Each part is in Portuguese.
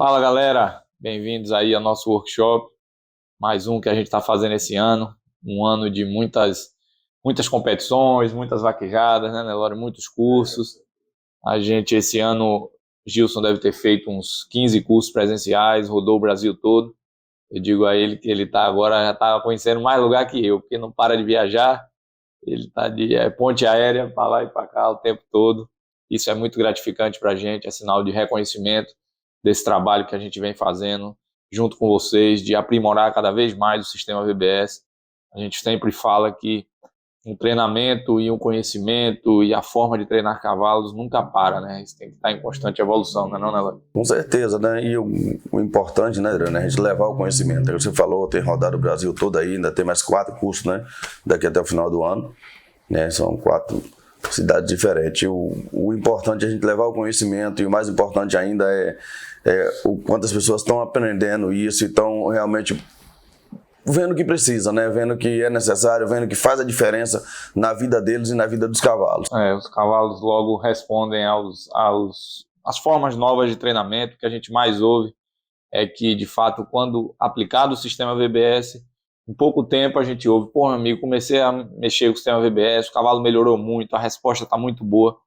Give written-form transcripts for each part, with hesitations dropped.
Fala galera, bem-vindos aí ao nosso workshop, mais um que a gente está fazendo esse ano, um ano de muitas competições, muitas vaquejadas, né, Nelore? Muitos cursos. A gente esse ano, Gilson deve ter feito uns 15 cursos presenciais, rodou o Brasil todo. Eu digo a ele que ele agora já está conhecendo mais lugar que eu, porque não para de viajar, ele está de ponte aérea para lá e para cá o tempo todo. Isso é muito gratificante para a gente, é sinal de reconhecimento desse trabalho que a gente vem fazendo junto com vocês, de aprimorar cada vez mais o sistema VBS. A gente sempre fala que um treinamento e um conhecimento e a forma de treinar cavalos nunca para, né? Isso tem que estar em constante evolução, não é não, Nelore? Com certeza, né? E o importante, né, Adriano, é a gente levar o conhecimento. Você falou, tem rodado o Brasil todo aí, ainda tem mais 4 cursos, né? Daqui até o final do ano, né? São 4 cidades diferentes. O importante é a gente levar o conhecimento, e o mais importante ainda é o quanto as pessoas estão aprendendo isso e estão realmente vendo que precisa, né? Vendo que é necessário, vendo que faz a diferença na vida deles e na vida dos cavalos. Os cavalos logo respondem às formas novas de treinamento. Que a gente mais ouve é que, de fato, quando aplicado o sistema VBS, em pouco tempo a gente ouve: pô, meu amigo, comecei a mexer com o sistema VBS, o cavalo melhorou muito, a resposta está muito boa.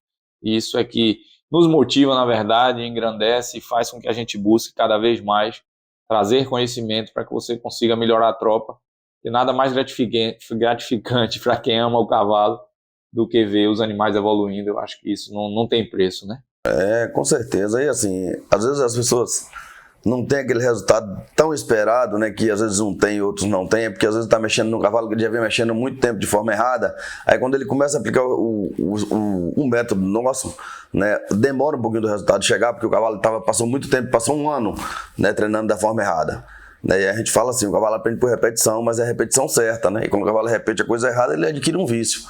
E isso é que nos motiva, na verdade, engrandece e faz com que a gente busque cada vez mais trazer conhecimento para que você consiga melhorar a tropa. E nada mais gratificante para quem ama o cavalo do que ver os animais evoluindo. Eu acho que isso não tem preço, né? Com certeza. E assim, às vezes as pessoas não tem aquele resultado tão esperado, né, que às vezes um tem e outros não tem, porque às vezes está mexendo no cavalo que ele já vem mexendo muito tempo de forma errada. Aí quando ele começa a aplicar o método nosso, né, demora um pouquinho do resultado chegar, porque o cavalo passou muito tempo, passou um ano, né, treinando da forma errada. E a gente fala assim, o cavalo aprende por repetição, mas é a repetição certa, né? E quando o cavalo repete a coisa errada, ele adquire um vício,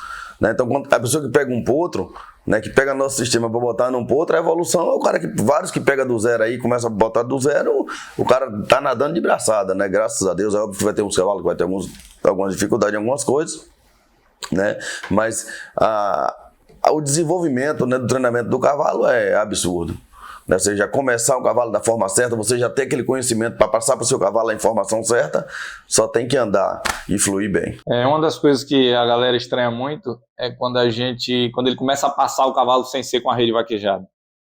né? Então, quando a pessoa que pega um potro, né, que pega nosso sistema para botar num potro, a evolução é o cara vários que pega do zero aí, começa a botar do zero, o cara tá nadando de braçada, né? Graças a Deus, é óbvio que vai ter uns cavalos que vai ter algumas dificuldades em algumas coisas, né? Mas o desenvolvimento, né, do treinamento do cavalo é absurdo. Né? Você já começar o cavalo da forma certa, você já tem aquele conhecimento para passar para o seu cavalo a informação certa, só tem que andar e fluir bem. Uma das coisas que a galera estranha muito é quando ele começa a passar o cavalo sem ser com a rede vaquejada.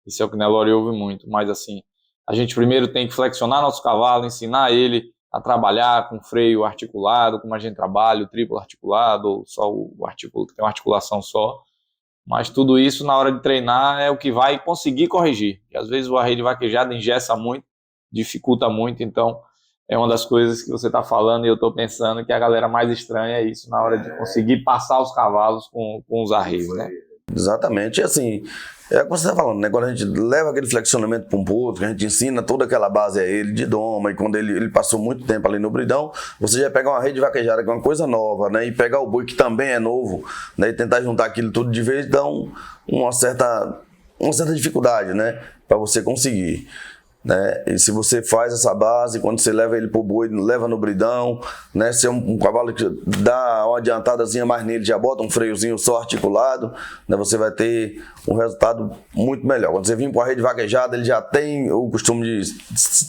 Isso é o que o Nelore ouve muito, mas assim, a gente primeiro tem que flexionar nosso cavalo, ensinar ele a trabalhar com freio articulado, como a gente trabalha, o triplo articulado, ou só o artículo que tem uma articulação só. Mas tudo isso, na hora de treinar, é o que vai conseguir corrigir. E às vezes a rede vaquejada engessa muito, dificulta muito. Então, é uma das coisas que você está falando e eu estou pensando que a galera mais estranha é isso, na hora de conseguir passar os cavalos com os arreios, né? Exatamente. E assim, é o que você está falando, né? Quando a gente leva aquele flexionamento para um potro, a gente ensina toda aquela base a ele de doma, e quando ele passou muito tempo ali no bridão, você já pega uma rede vaquejada que é uma coisa nova, né? E pegar o boi que também é novo, né? E tentar juntar aquilo tudo de vez dá uma certa dificuldade, né? Para você conseguir. Né? E se você faz essa base, quando você leva ele pro boi, leva no bridão, né? Se é um cavalo que dá uma adiantadazinha mais nele, já bota um freiozinho só articulado, né? Você vai ter um resultado muito melhor. Quando você vir com a rede vaquejada, ele já tem o costume de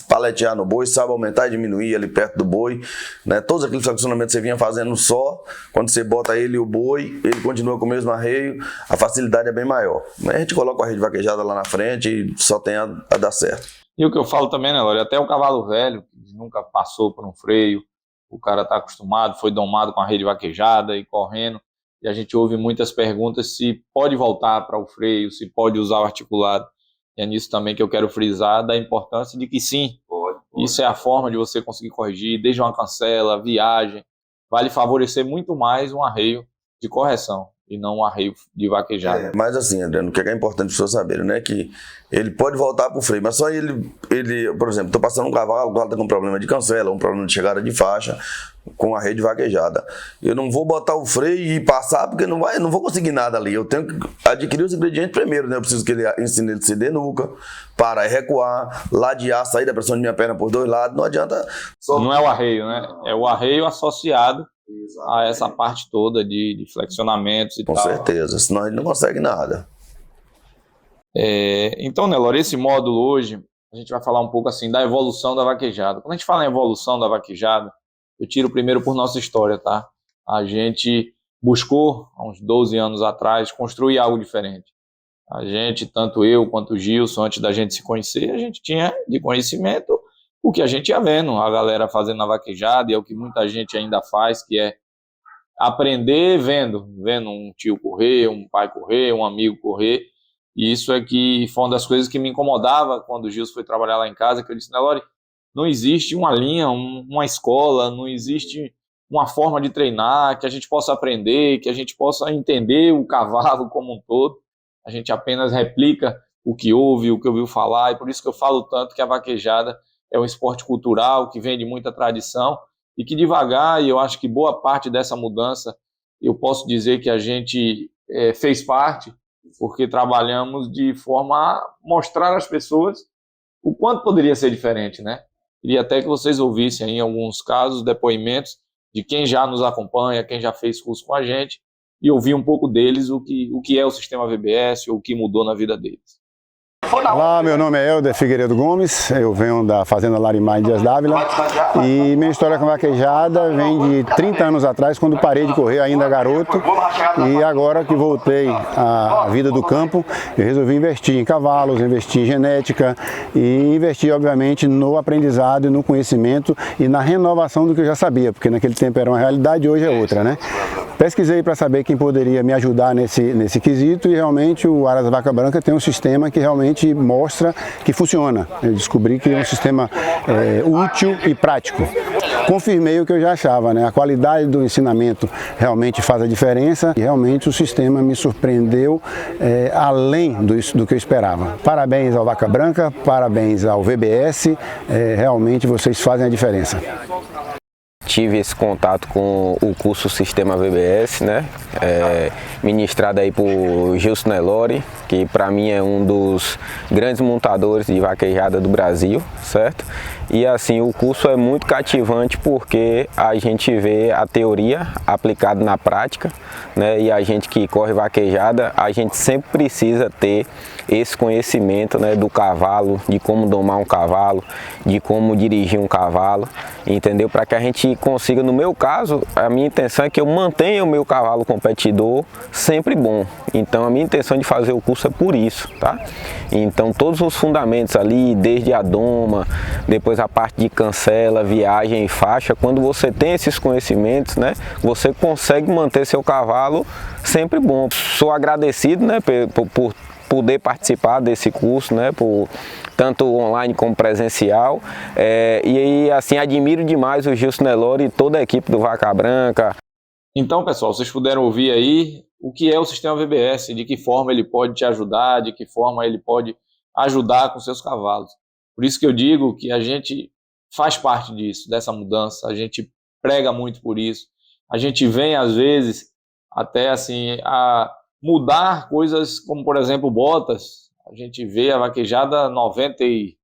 paletear no boi, sabe aumentar e diminuir ali perto do boi, né? Todos aqueles flexionamentos que você vinha fazendo só, quando você bota ele e o boi, ele continua com o mesmo arreio, a facilidade é bem maior. A gente coloca a rede vaquejada lá na frente e só tem a dar certo. E o que eu falo também, né, Lore? Até o cavalo velho, que nunca passou por um freio, o cara está acostumado, foi domado com a rede vaquejada e correndo, e a gente ouve muitas perguntas se pode voltar para o freio, se pode usar o articulado. E é nisso também que eu quero frisar da importância de que sim, pode. Isso é a forma de você conseguir corrigir, desde uma cancela, viagem, vai lhe favorecer muito mais um arreio de correção e não um arreio de vaquejada. Mas assim, Adriano, o que é importante as pessoas saberem, né? Que ele pode voltar para o freio, mas só ele, por exemplo, estou passando um cavalo, o cavalo está com problema de cancela, um problema de chegada de faixa, com a rede vaquejada. Eu não vou botar o freio e passar, porque não vou conseguir nada ali. Eu tenho que adquirir os ingredientes primeiro, né? Eu preciso que ele ensine ele a se denuca, parar e recuar, ladear, sair da pressão de minha perna por dois lados. Não adianta. Não é o arreio, né? É o arreio associado a essa parte toda de flexionamentos e tal. Com certeza, senão ele não consegue nada. Então, Nelore, esse módulo hoje, a a gente vai falar um pouco assim da evolução da vaquejada. Quando a gente fala em evolução da vaquejada, eu tiro primeiro por nossa história, tá? A gente buscou, há uns 12 anos atrás, construir algo diferente. A gente, tanto eu quanto o Gilson, antes da gente se conhecer, a gente tinha de conhecimento o que a gente ia vendo, a galera fazendo na vaquejada, e é o que muita gente ainda faz, que é aprender vendo um tio correr, um pai correr, um amigo correr. E isso é que foi uma das coisas que me incomodava quando o Gilson foi trabalhar lá em casa, que eu disse, Nelore, não existe uma linha, uma escola, não existe uma forma de treinar que a gente possa aprender, que a gente possa entender o cavalo como um todo. A gente apenas replica o que ouve, o que ouviu falar, e por isso que eu falo tanto que a vaquejada é um esporte cultural que vem de muita tradição e que devagar, e eu acho que boa parte dessa mudança, eu posso dizer que a gente fez parte, porque trabalhamos de forma a mostrar às pessoas o quanto poderia ser diferente, né? Queria até que vocês ouvissem aí, em alguns casos, depoimentos de quem já nos acompanha, quem já fez curso com a gente, e ouvir um pouco deles o que é o sistema VBS, ou o que mudou na vida deles. Olá, meu nome é Helder Figueiredo Gomes, eu venho da Fazenda Larimar em Dias Dávila e minha história com vaquejada vem de 30 anos atrás, quando parei de correr ainda garoto, e agora que voltei à vida do campo, eu resolvi investir em cavalos, investir em genética e investir, obviamente, no aprendizado e no conhecimento e na renovação do que eu já sabia, porque naquele tempo era uma realidade e hoje é outra, né? Pesquisei para saber quem poderia me ajudar nesse quesito e realmente o Aras Vaca Branca tem um sistema que realmente mostra que funciona. Eu descobri que é um sistema útil e prático. Confirmei o que eu já achava, né? A qualidade do ensinamento realmente faz a diferença e realmente o sistema me surpreendeu além do que eu esperava. Parabéns ao Vaca Branca, parabéns ao VBS, realmente vocês fazem a diferença. Tive esse contato com o curso Sistema VBS, né? Ministrado aí por Gilson Nelore, que para mim é um dos grandes montadores de vaquejada do Brasil, certo? E assim, o curso é muito cativante porque a gente vê a teoria aplicada na prática, né? E a gente que corre vaquejada, a gente sempre precisa ter esse conhecimento, né, do cavalo, de como domar um cavalo, de como dirigir um cavalo, entendeu? Para que a gente consiga, no meu caso, a minha intenção é que eu mantenha o meu cavalo competidor sempre bom. Então a minha intenção de fazer o curso é por isso, tá? Então todos os fundamentos ali, desde a doma, depois a parte de cancela, viagem e faixa, quando você tem esses conhecimentos, né, você consegue manter seu cavalo sempre bom. Sou agradecido, né, por poder participar desse curso, né, tanto online como presencial, e assim, admiro demais o Gilson Nelore e toda a equipe do Vaca Branca. Então, pessoal, vocês puderam ouvir aí o que é o sistema VBS, de que forma ele pode te ajudar, de que forma ele pode ajudar com seus cavalos. Por isso que eu digo que a gente faz parte disso, dessa mudança, a gente prega muito por isso, a gente vem, às vezes, até assim, a mudar coisas como, por exemplo, botas. A gente vê a vaquejada, 95%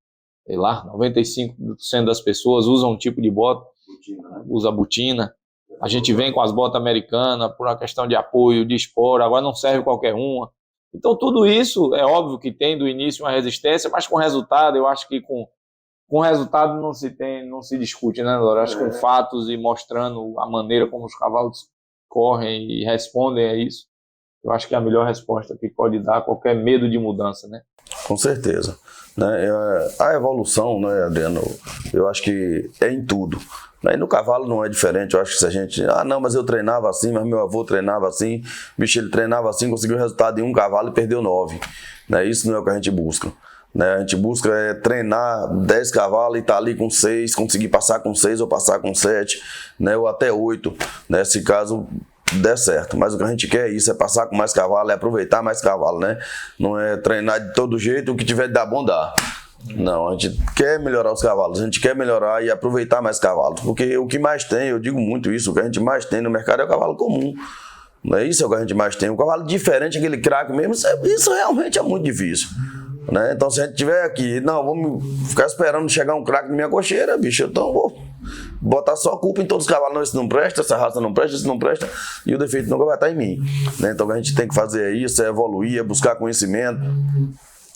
das pessoas usam um tipo de bota, usa botina. A gente vem com as botas americanas por uma questão de apoio, de espora, agora não serve qualquer uma. Então tudo isso é óbvio que tem do início uma resistência, mas com resultado, eu acho que com resultado não se discute, né, Laura? Acho que com fatos e mostrando a maneira como os cavalos correm e respondem a isso, eu acho que é a melhor resposta que pode dar a qualquer medo de mudança, né? Com certeza. Né? A evolução, né, Adriano, eu acho que é em tudo. E no cavalo não é diferente. Eu acho que se a gente... não, mas eu treinava assim, mas meu avô treinava assim. Bicho, ele treinava assim, conseguiu o resultado em um cavalo e perdeu 9. Né? Isso não é o que a gente busca. Né? A gente busca treinar 10 cavalos e estar ali com 6, conseguir passar com 6 ou passar com 7, né? Ou até 8, né? Se caso der certo, mas o que a gente quer é isso, é passar com mais cavalo, é aproveitar mais cavalo, né? Não é treinar de todo jeito, o que tiver de dar bom dá. Não, a gente quer melhorar os cavalos, a gente quer melhorar e aproveitar mais cavalos, porque o que mais tem, eu digo muito isso, o que a gente mais tem no mercado é o cavalo comum. Não é isso que a gente mais tem, o cavalo diferente, aquele craque mesmo, isso realmente é muito difícil. Né? Então se a gente tiver aqui, não, vamos ficar esperando chegar um craque na minha cocheira, bicho, então vou botar só a culpa em todos os cavalos, não, esse não presta, essa raça não presta, esse não presta, e o defeito nunca vai estar em mim. Né? Então o que a gente tem que fazer é isso, é evoluir, é buscar conhecimento,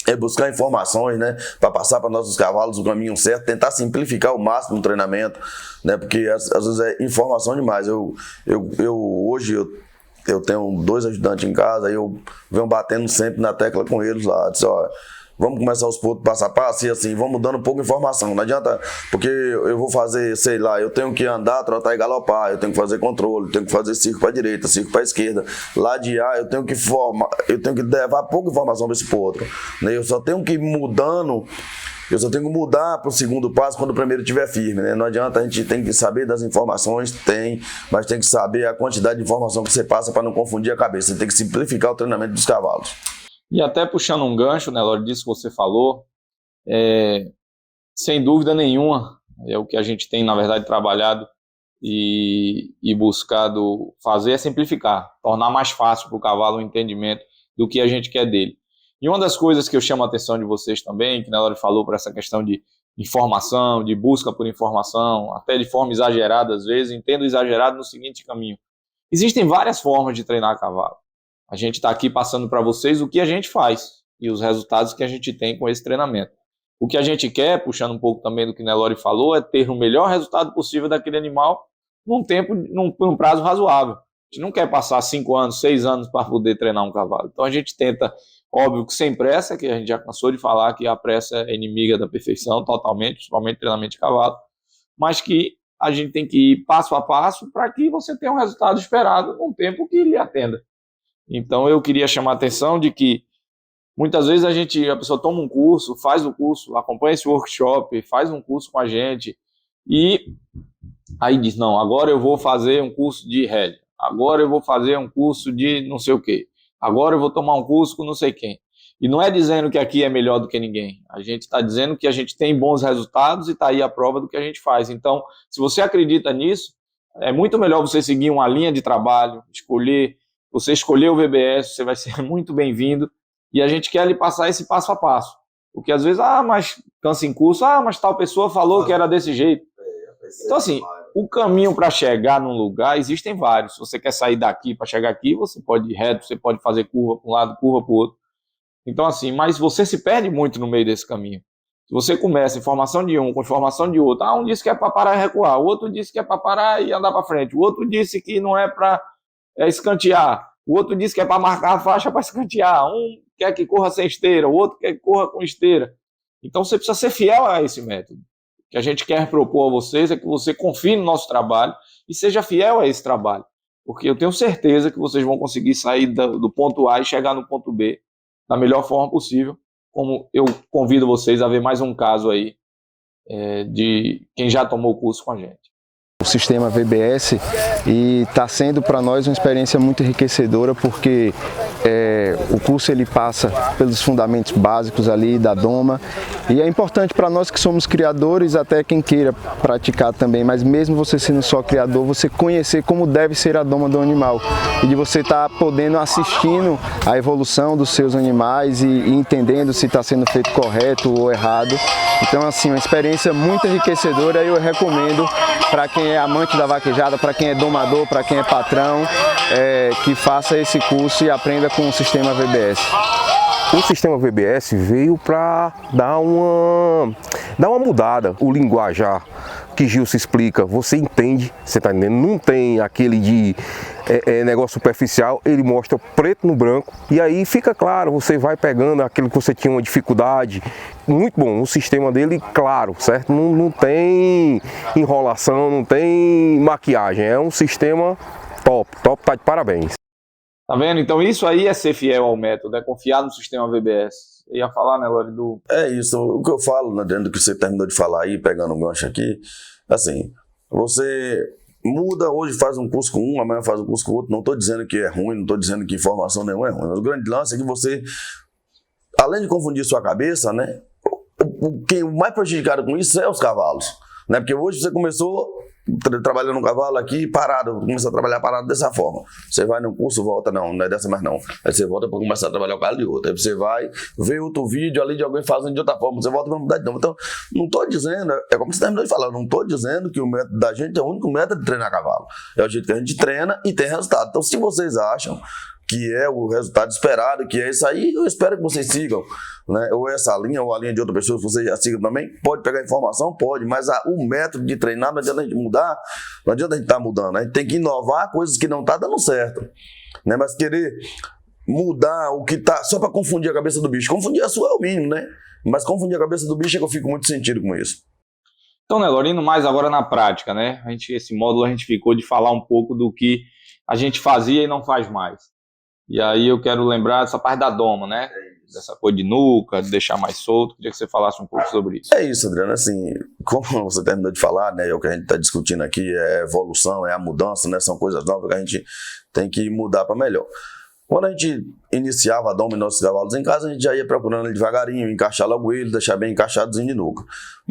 é buscar informações, né, para passar para nossos cavalos o caminho certo, tentar simplificar ao máximo o treinamento, né, porque às vezes é informação demais. Hoje eu tenho 2 ajudantes em casa, aí eu venho batendo sempre na tecla com eles lá, disse, ó, vamos começar os pontos passo a passo e assim, vamos dando um pouco de informação. Não adianta, porque eu vou fazer, sei lá, eu tenho que andar, trotar e galopar, eu tenho que fazer controle, eu tenho que fazer circo para a direita, circo para a esquerda, ladear, eu tenho que levar pouca informação para esse outro. Né? Eu só tenho que ir mudando. Eu só tenho que mudar para o segundo passo quando o primeiro estiver firme, né? Não adianta, a gente tem que saber das informações, mas tem que saber a quantidade de informação que você passa para não confundir a cabeça. Você tem que simplificar o treinamento dos cavalos. E até puxando um gancho, né, Lore, disso que você falou, sem dúvida nenhuma, é o que a gente tem, na verdade, trabalhado e buscado fazer é simplificar, tornar mais fácil para o cavalo o entendimento do que a gente quer dele. E uma das coisas que eu chamo a atenção de vocês também, que a Lore falou por essa questão de informação, de busca por informação, até de forma exagerada às vezes, entendo exagerado no seguinte caminho. Existem várias formas de treinar cavalo. A gente está aqui passando para vocês o que a gente faz e os resultados que a gente tem com esse treinamento. O que a gente quer, puxando um pouco também do que a Nelore falou, é ter o melhor resultado possível daquele animal num prazo razoável. A gente não quer passar 5 anos, 6 anos para poder treinar um cavalo. Então a gente tenta, óbvio que sem pressa, que a gente já cansou de falar que a pressa é inimiga da perfeição totalmente, principalmente treinamento de cavalo, mas que a gente tem que ir passo a passo para que você tenha um resultado esperado num tempo que lhe atenda. Então eu queria chamar a atenção de que muitas vezes a pessoa toma um curso, faz o curso, acompanha esse workshop, faz um curso com a gente e aí diz, não, agora eu vou fazer um curso de rédea, agora eu vou fazer um curso de não sei o quê, agora eu vou tomar um curso com não sei quem. E não é dizendo que aqui é melhor do que ninguém, a gente está dizendo que a gente tem bons resultados e está aí a prova do que a gente faz. Então, se você acredita nisso, é muito melhor você seguir uma linha de trabalho, você escolher o VBS, você vai ser muito bem-vindo, e a gente quer lhe passar esse passo a passo. Porque às vezes, mas cansa em curso, mas tal pessoa falou que era desse jeito. Então assim, o caminho para chegar num lugar, existem vários. Se você quer sair daqui para chegar aqui, você pode ir reto, você pode fazer curva para um lado, curva para o outro. Então assim, mas você se perde muito no meio desse caminho. Se você começa informação de um com informação de outro, um disse que é para parar e recuar, o outro disse que é para parar e andar para frente, o outro disse que não é para escantear, o outro disse que é para marcar a faixa para escantear, um quer que corra sem esteira, o outro quer que corra com esteira. Então você precisa ser fiel a esse método. O que a gente quer propor a vocês é que você confie no nosso trabalho e seja fiel a esse trabalho, porque eu tenho certeza que vocês vão conseguir sair do ponto A e chegar no ponto B da melhor forma possível, como eu convido vocês a ver mais um caso aí de quem já tomou o curso com a gente. O sistema VBS e está sendo para nós uma experiência muito enriquecedora, porque o curso ele passa pelos fundamentos básicos ali da doma, e é importante para nós que somos criadores, até quem queira praticar também, mas mesmo você sendo só criador, você conhecer como deve ser a doma do animal e de você estar podendo assistindo a evolução dos seus animais e entendendo se está sendo feito correto ou errado. Então assim, uma experiência muito enriquecedora, e eu recomendo para quem é amante da vaquejada, para quem é domador, para quem é patrão, que faça esse curso e aprenda com o sistema VBS. O sistema VBS veio para dar uma mudada, o linguajar que Gil se explica, você entende, você está entendendo? Não tem aquele de negócio superficial, ele mostra preto no branco e aí fica claro, você vai pegando aquilo que você tinha uma dificuldade. Muito bom, o sistema dele, claro, certo? Não tem enrolação, não tem maquiagem, é um sistema top, tá de parabéns. Tá vendo? Então isso aí é ser fiel ao método, é confiar no sistema VBS. Eu ia falar, né, Lore, do... É isso, o que eu falo, né, dentro do que você terminou de falar aí, pegando um gancho aqui, assim, você muda, hoje faz um curso com um, amanhã faz um curso com outro, não estou dizendo que é ruim, não estou dizendo que informação nenhuma é ruim, mas o grande lance é que você, além de confundir sua cabeça, né, o mais prejudicado com isso é os cavalos, né, porque hoje você começou trabalhando um cavalo aqui parado, começa a trabalhar parado dessa forma. Você vai no curso, volta, não é dessa mais não. Aí você volta para começar a trabalhar o cavalo de outro. Aí você vai ver outro vídeo ali de alguém fazendo de outra forma, você volta para mudar de novo. Então, não estou dizendo, é como você terminou de falar, não estou dizendo que o método da gente é o único método de treinar cavalo. É o jeito que a gente treina e tem resultado. Então, se vocês acham que é o resultado esperado, que é isso aí. Eu espero que vocês sigam, né? Ou essa linha, ou a linha de outra pessoa, se vocês já sigam também. Pode pegar informação? Pode, mas o método de treinar não adianta a gente mudar, não adianta a gente estar mudando. A gente tem que inovar coisas que não estão dando certo, né? Mas querer mudar o que tá só para confundir a cabeça do bicho. Confundir a sua é o mínimo, né? Mas confundir a cabeça do bicho é que eu fico muito sentido com isso. Então, Nelore, indo mais agora na prática, né? Esse módulo a gente ficou de falar um pouco do que a gente fazia e não faz mais. E aí eu quero lembrar dessa parte da doma, né? Dessa coisa de nuca, de deixar mais solto. Queria que você falasse um pouco sobre isso. É isso, Adriano. Assim, como você terminou de falar, né? É o que a gente está discutindo aqui, é a evolução, é a mudança, né? São coisas novas que a gente tem que mudar para melhor. Quando a gente iniciava a doma em nossos cavalos em casa, a gente já ia procurando ele devagarinho, encaixar logo ele, deixar bem encaixadozinho de nuca.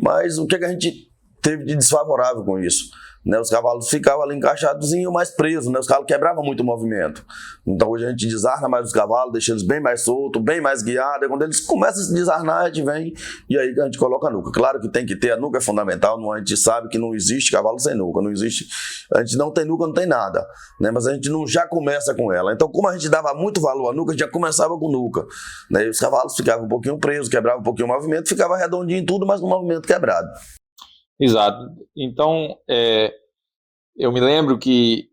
Mas o que a gente teve de desfavorável com isso? Né, os cavalos ficavam ali encaixadozinho, mais presos, né, os cavalos quebravam muito o movimento. Então hoje a gente desarna mais os cavalos, deixa eles bem mais soltos, bem mais guiados. E quando eles começam a se desarnar, a gente vem e aí a gente coloca a nuca. Claro que tem que ter, a nuca é fundamental, a gente sabe que não existe cavalo sem nuca, não existe, a gente não tem nuca, não tem nada, né, mas a gente não já começa com ela. Então como a gente dava muito valor à nuca, a gente já começava com nuca, né, e os cavalos ficavam um pouquinho presos, quebravam um pouquinho o movimento, ficava redondinho tudo, mas no movimento quebrado. Exato. Então, eu me lembro que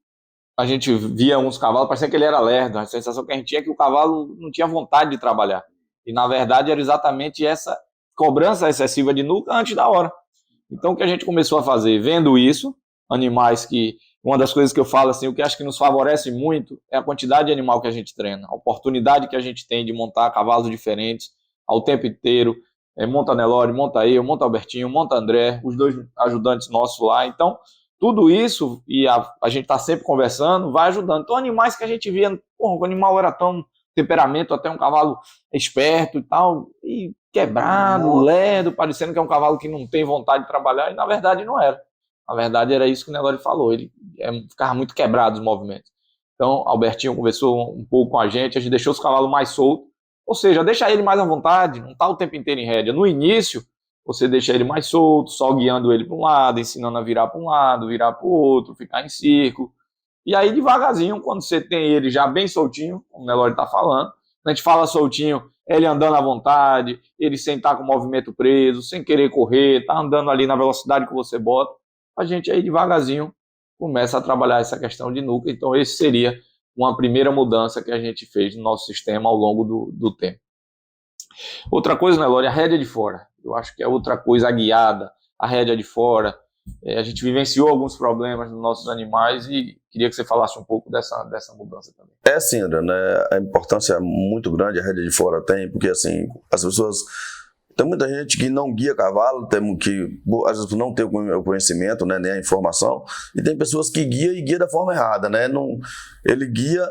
a gente via uns cavalos, parecia que ele era lerdo, a sensação que a gente tinha é que o cavalo não tinha vontade de trabalhar. E, na verdade, era exatamente essa cobrança excessiva de nuca antes da hora. Então, o que a gente começou a fazer? Vendo isso, animais que... Uma das coisas que eu falo, assim, o que acho que nos favorece muito é a quantidade de animal que a gente treina, a oportunidade que a gente tem de montar cavalos diferentes ao tempo inteiro. Monta Nelore, monta eu, monta Albertinho, monta André, os dois ajudantes nossos lá. Então, tudo isso, e a gente está sempre conversando, vai ajudando. Então, animais que a gente via, o animal era tão temperamento, até um cavalo esperto e tal, e quebrado, lerdo, parecendo que é um cavalo que não tem vontade de trabalhar, e na verdade não era. Na verdade era isso que o Nelore falou, ele ficava muito quebrado os movimentos. Então, Albertinho conversou um pouco com a gente deixou os cavalos mais soltos, ou seja, deixa ele mais à vontade, não está o tempo inteiro em rédea. No início, você deixa ele mais solto, só guiando ele para um lado, ensinando a virar para um lado, virar para o outro, ficar em círculo. E aí, devagarzinho, quando você tem ele já bem soltinho, como o Nelore está falando, a gente fala soltinho, ele andando à vontade, ele sem estar com o movimento preso, sem querer correr, está andando ali na velocidade que você bota, a gente aí devagarzinho começa a trabalhar essa questão de nuca. Então, esse seria uma primeira mudança que a gente fez no nosso sistema ao longo do tempo. Outra coisa, Nelore, a rédea de fora. Eu acho que é outra coisa, a guiada, a rédea de fora. A gente vivenciou alguns problemas nos nossos animais e queria que você falasse um pouco dessa mudança também. É sim, André, né? A importância é muito grande a rédea de fora tem, porque assim, as pessoas... Tem muita gente que não guia cavalo, tem que às vezes não tem o conhecimento, né, nem a informação, e tem pessoas que guia da forma errada, né? Não, ele guia,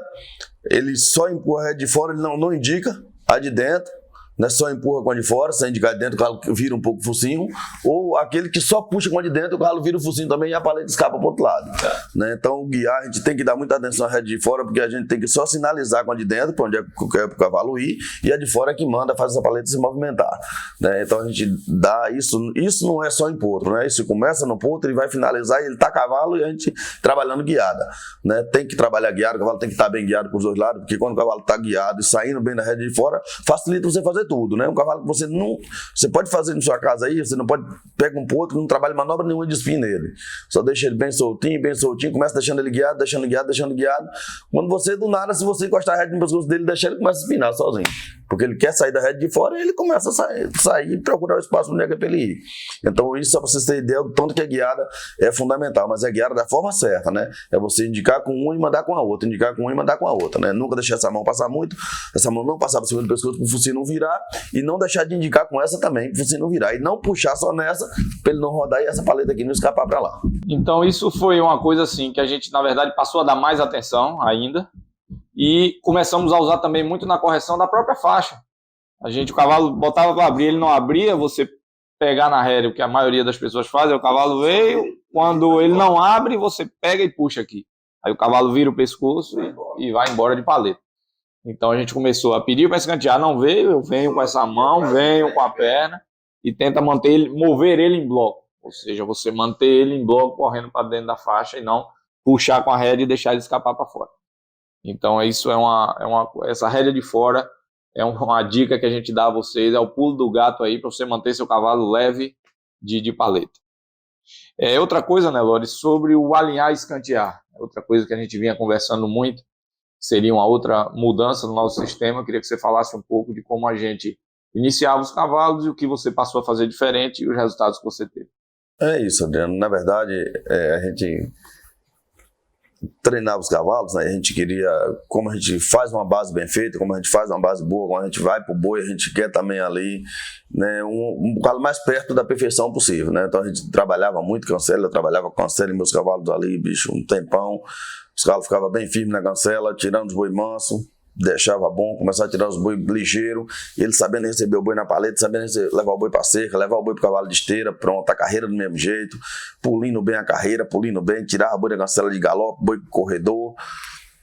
ele só empurra a rédea de fora, ele não indica a de dentro, né, só empurra com a de fora, sem indicar de dentro, o cavalo vira um pouco o focinho, ou aquele que só puxa com a de dentro, o cavalo vira o focinho também e a paleta escapa para o outro lado. Né? Então, guiar, a gente tem que dar muita atenção à rédea de fora, porque a gente tem que só sinalizar com a de dentro, para onde é que quer o cavalo ir, e a de fora é que manda, faz essa paleta se movimentar. Né? Então, a gente dá isso não é só em potro, né? Isso começa no potro e vai finalizar, e ele tá cavalo e a gente trabalhando guiada. Né? Tem que trabalhar guiado, o cavalo tem que estar bem guiado para os dois lados, porque quando o cavalo está guiado e saindo bem da rédea de fora, facilita você fazer tudo, né? Um cavalo que você não... Você pode fazer na sua casa aí, você não pode... Pega um potro, não trabalha manobra nenhuma de espinho nele. Só deixa ele bem soltinho, começa deixando ele guiado, deixando guiado. Quando você, do nada, se você encostar a rédea no pescoço dele, deixa ele começa a espinar sozinho. Porque ele quer sair da rédea de fora e ele começa a sair e procurar o espaço onde é que é pra ele ir. Então isso, só pra vocês terem ideia do tanto que a guiada é fundamental, mas é guiada da forma certa, né? É você indicar com uma e mandar com a outra, indicar com uma e mandar com a outra, né? Nunca deixar essa mão passar muito, essa mão não passar por cima do pescoço para o focinho não virar, e não deixar de indicar com essa também, para o focinho não virar, e não puxar só nessa, para ele não rodar e essa paleta aqui não escapar para lá. Então isso foi uma coisa assim que a gente, na verdade, passou a dar mais atenção ainda, e começamos a usar também muito na correção da própria faixa. O cavalo botava para abrir, ele não abria, você pegar na rédea, o que a maioria das pessoas faz, o cavalo veio, quando ele não abre, você pega e puxa aqui. Aí o cavalo vira o pescoço e vai embora de paleta. Então a gente começou a pedir para escantear, não veio, eu venho com essa mão, venho com a perna e tenta mover ele em bloco. Ou seja, você manter ele em bloco correndo para dentro da faixa e não puxar com a rédea e deixar ele escapar para fora. Então isso essa rédea de fora é uma dica que a gente dá a vocês, é o pulo do gato aí para você manter seu cavalo leve de paleta. Outra coisa, né, Lore, sobre o alinhar e escantear. Outra coisa que a gente vinha conversando muito, seria uma outra mudança no nosso sistema. Eu queria que você falasse um pouco de como a gente iniciava os cavalos e o que você passou a fazer diferente e os resultados que você teve. É isso, Adriano. Na verdade, a gente treinava os cavalos, né? A gente queria, como a gente faz uma base bem feita, como a gente faz uma base boa, quando a gente vai pro boi, a gente quer também ali, né, um bocado mais perto da perfeição possível, né? Então a gente trabalhava muito cancela, eu trabalhava com cancela e meus cavalos ali, bicho, um tempão. Os cavalos ficavam bem firmes na cancela, tirando os boi manso, deixava bom, começava a tirar os boi ligeiro, ele sabendo receber o boi na paleta, sabendo levar o boi para cerca, levar o boi pro cavalo de esteira, pronto, a carreira do mesmo jeito, pulindo bem a carreira, pulindo bem, tirava o boi da cancela de galope, boi corredor,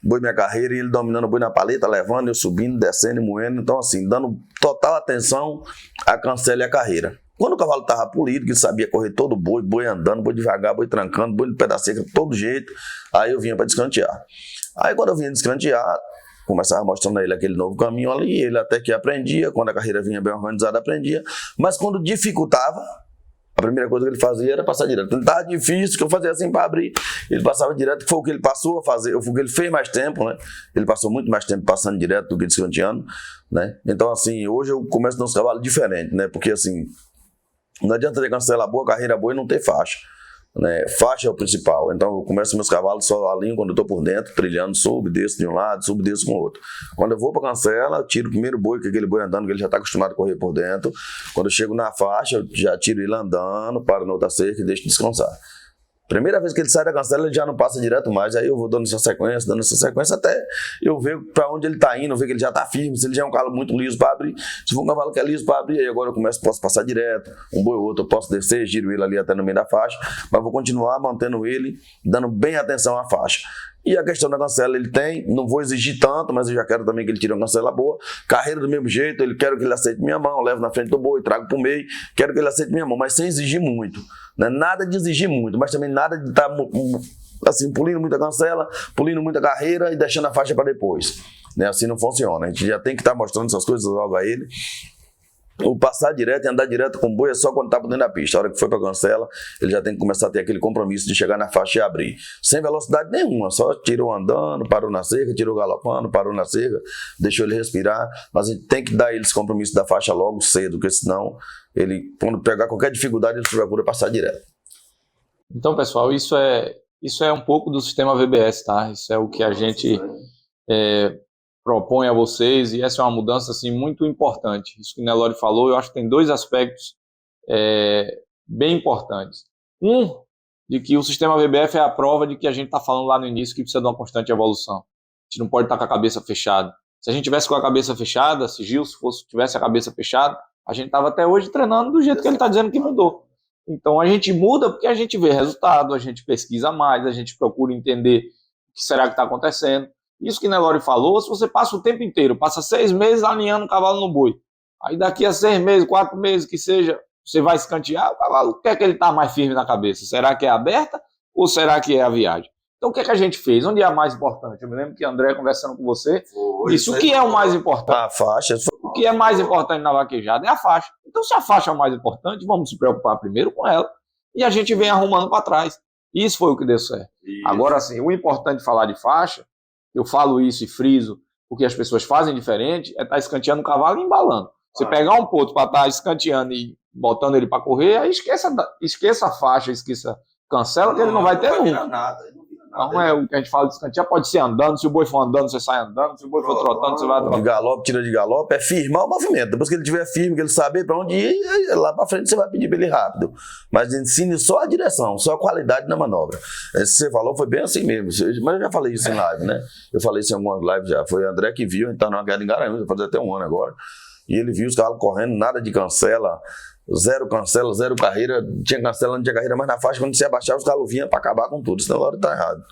boi minha carreira e ele dominando o boi na paleta, levando, eu subindo, descendo e moendo, então assim, dando total atenção à cancela e à carreira. Quando o cavalo estava polido, que ele sabia correr todo o boi andando, boi devagar, boi trancando, boi no pé da cerca, de todo jeito, aí eu vinha para descantear. Aí quando eu vinha descantear, começava mostrando a ele aquele novo caminho ali, ele até que aprendia, quando a carreira vinha bem organizada, aprendia, mas quando dificultava, a primeira coisa que ele fazia era passar direto. Então estava difícil, que eu fazia assim para abrir, ele passava direto, que foi o que ele passou a fazer, foi o que ele fez mais tempo, né? Ele passou muito mais tempo passando direto do que descanteando, né? Então assim, hoje eu começo nos cavalos diferente, né? Porque assim, não adianta ter cancela boa, carreira boa e não ter faixa. Né? Faixa é o principal, então eu começo meus cavalos só alinho quando eu estou por dentro, trilhando, subo, desço de um lado, subo, desço com o outro. Quando eu vou para cancela, eu tiro o primeiro boi, que é aquele boi andando, que ele já está acostumado a correr por dentro. Quando eu chego na faixa, eu já tiro ele andando, paro na outra cerca e deixo descansar. Primeira vez que ele sai da cancela, ele já não passa direto mais, aí eu vou dando essa sequência até eu ver para onde ele está indo, ver que ele já está firme, se ele já é um cavalo muito liso para abrir, se for um cavalo que é liso para abrir, aí agora eu posso passar direto, um boi ou outro eu posso descer, giro ele ali até no meio da faixa, mas vou continuar mantendo ele, dando bem atenção à faixa. E a questão da cancela ele tem, não vou exigir tanto, mas eu já quero também que ele tire uma cancela boa. Carreira do mesmo jeito, eu quero que ele aceite minha mão, levo na frente do boi, trago para o meio, quero que ele aceite minha mão, mas sem exigir muito. Né? Nada de exigir muito, mas também nada de estar assim, pulindo muita cancela, pulindo muita carreira e deixando a faixa para depois. Né? Assim não funciona, a gente já tem que estar mostrando essas coisas logo a ele. O passar direto e andar direto com o boi é só quando está por dentro da pista. A hora que foi para a cancela, ele já tem que começar a ter aquele compromisso de chegar na faixa e abrir. Sem velocidade nenhuma, só tirou andando, parou na cerca, tirou galopando, parou na cerca, deixou ele respirar. Mas a gente tem que dar ele esse compromisso da faixa logo cedo, porque senão, ele, quando pegar qualquer dificuldade, ele procura passar direto. Então, pessoal, isso é um pouco do sistema VBS, tá? Isso é o que a gente propõe a vocês, e essa é uma mudança assim, muito importante. Isso que o Nelore falou, eu acho que tem dois aspectos bem importantes. Um, de que o sistema VBF é a prova de que a gente está falando lá no início que precisa de uma constante evolução. A gente não pode estar com a cabeça fechada. Se a gente tivesse com a cabeça fechada, se Gilson tivesse a cabeça fechada, a gente estava até hoje treinando do jeito que ele está dizendo que mudou. Então a gente muda porque a gente vê resultado, a gente pesquisa mais, a gente procura entender o que será que está acontecendo. Isso que Nelore falou, se você passa o tempo inteiro, passa 6 meses alinhando o cavalo no boi, aí daqui a 6 meses, 4 meses que seja, você vai escantear, o cavalo, o que é que ele está mais firme na cabeça? Será que é aberta ou será que é a viagem? Então o que é que a gente fez? Onde é a mais importante? Eu me lembro que André, conversando com você, disse o que é o mais importante. A faixa. O que é mais importante na vaquejada é a faixa. Então se a faixa é o mais importante, vamos se preocupar primeiro com ela e a gente vem arrumando para trás. Isso foi o que deu certo. Isso. Agora assim, o importante de falar de faixa, eu falo isso e friso, porque as pessoas fazem diferente, é estar escanteando o cavalo e embalando. Você pegar um ponto para estar escanteando e botando ele para correr, aí esqueça a faixa, esqueça cancela, que ele não vai ter nunca. Então é o que a gente fala de escantear, pode ser andando, se o boi for andando, você sai andando, se o boi for trotando, você vai trotando. De galope, tira de galope, é firmar o movimento. Depois que ele estiver firme, que ele saber para onde ir, lá para frente você vai pedir para ele rápido. Mas ensine só a direção, só a qualidade na manobra. Esse que você falou foi bem assim mesmo, mas eu já falei isso em live, né? Eu falei isso em algumas lives já. Foi o André que viu, então numa guerra em Garanhuns, vai fazer até um ano agora. E ele viu os cavalos correndo, nada de cancela, zero carreira, tinha cancela, não tinha carreira, mas na faixa, quando você abaixava, os cavalos vinham para acabar com tudo, senão a hora tá errado.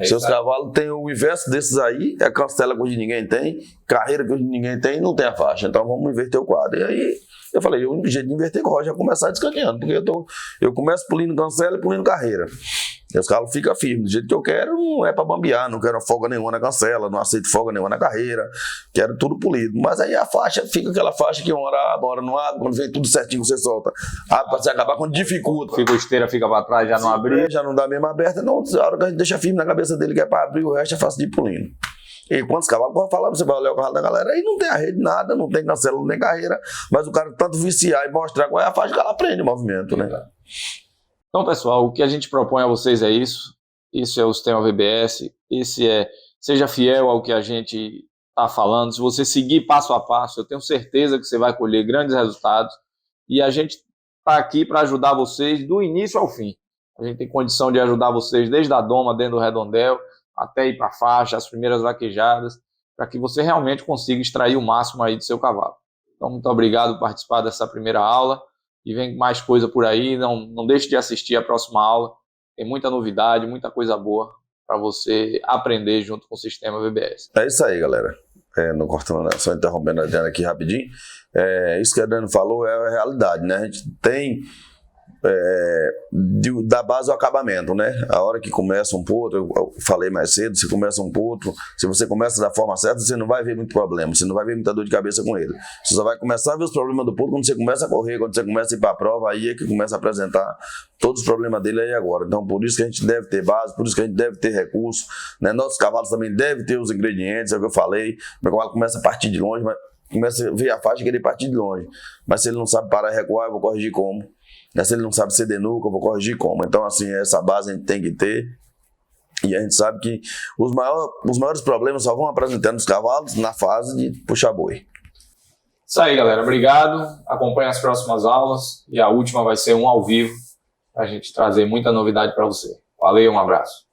Seus cavalos têm o inverso desses aí, é cancela que hoje ninguém tem, carreira que hoje ninguém tem e não tem a faixa, então vamos inverter o quadro. E aí eu falei, o único jeito de inverter é começar descanteando, porque eu começo pulindo cancela e pulindo carreira. E os cavalos ficam firmes, do jeito que eu quero, não é para bambear, não quero folga nenhuma na cancela, não aceito folga nenhuma na carreira, quero tudo polido. Mas aí a faixa, fica aquela faixa que uma hora abre, uma hora não abre, quando vem tudo certinho você solta. Abre para se acabar, quando dificulta. Fica a esteira, fica para trás, já não abre. Já não dá mesmo aberta, não, a hora que a gente deixa firme na cabeça dele que é para abrir, o resto é fácil de ir pulindo. E quantos cavalos, pode falar, você vai olhar o cavalo da galera, aí não tem a rede, nada, não tem cancela, não tem carreira, mas o cara tanto viciar e mostrar qual é a faixa que ela aprende o movimento, né? Então, pessoal, o que a gente propõe a vocês é isso. Isso é o sistema VBS. Seja fiel ao que a gente está falando. Se você seguir passo a passo, eu tenho certeza que você vai colher grandes resultados. E a gente está aqui para ajudar vocês do início ao fim. A gente tem condição de ajudar vocês desde a doma, dentro do redondel, até ir para a faixa, as primeiras vaquejadas, para que você realmente consiga extrair o máximo aí do seu cavalo. Então, muito obrigado por participar dessa primeira aula. E vem mais coisa por aí, não deixe de assistir a próxima aula, tem muita novidade, muita coisa boa para você aprender junto com o sistema VBS. É isso aí, galera. Não cortando, né? Só interrompendo a Adriana aqui rapidinho. Isso que a Adriana falou é a realidade, né? A gente tem da base ao acabamento, né? A hora que começa um potro, eu falei mais cedo, se começa um potro, se você começa da forma certa, você não vai ver muito problema, você não vai ver muita dor de cabeça com ele. Você só vai começar a ver os problemas do potro quando você começa a correr, quando você começa a ir para a prova, aí é que começa a apresentar todos os problemas dele aí agora. Então, por isso que a gente deve ter base, por isso que a gente deve ter recurso, né? Nossos cavalos também devem ter os ingredientes, é o que eu falei. Meu cavalo começa a partir de longe, mas começa a ver a faixa e querer partir de longe. Mas se ele não sabe parar e recuar, eu vou corrigir como. Se ele não sabe ceder nuca, eu vou corrigir como. Então, assim, essa base a gente tem que ter. E a gente sabe que os maiores problemas só vão apresentando os cavalos na fase de puxar boi. Isso aí, galera. Obrigado. Acompanhe as próximas aulas. E a última vai ser um ao vivo, para a gente trazer muita novidade para você. Valeu, um abraço.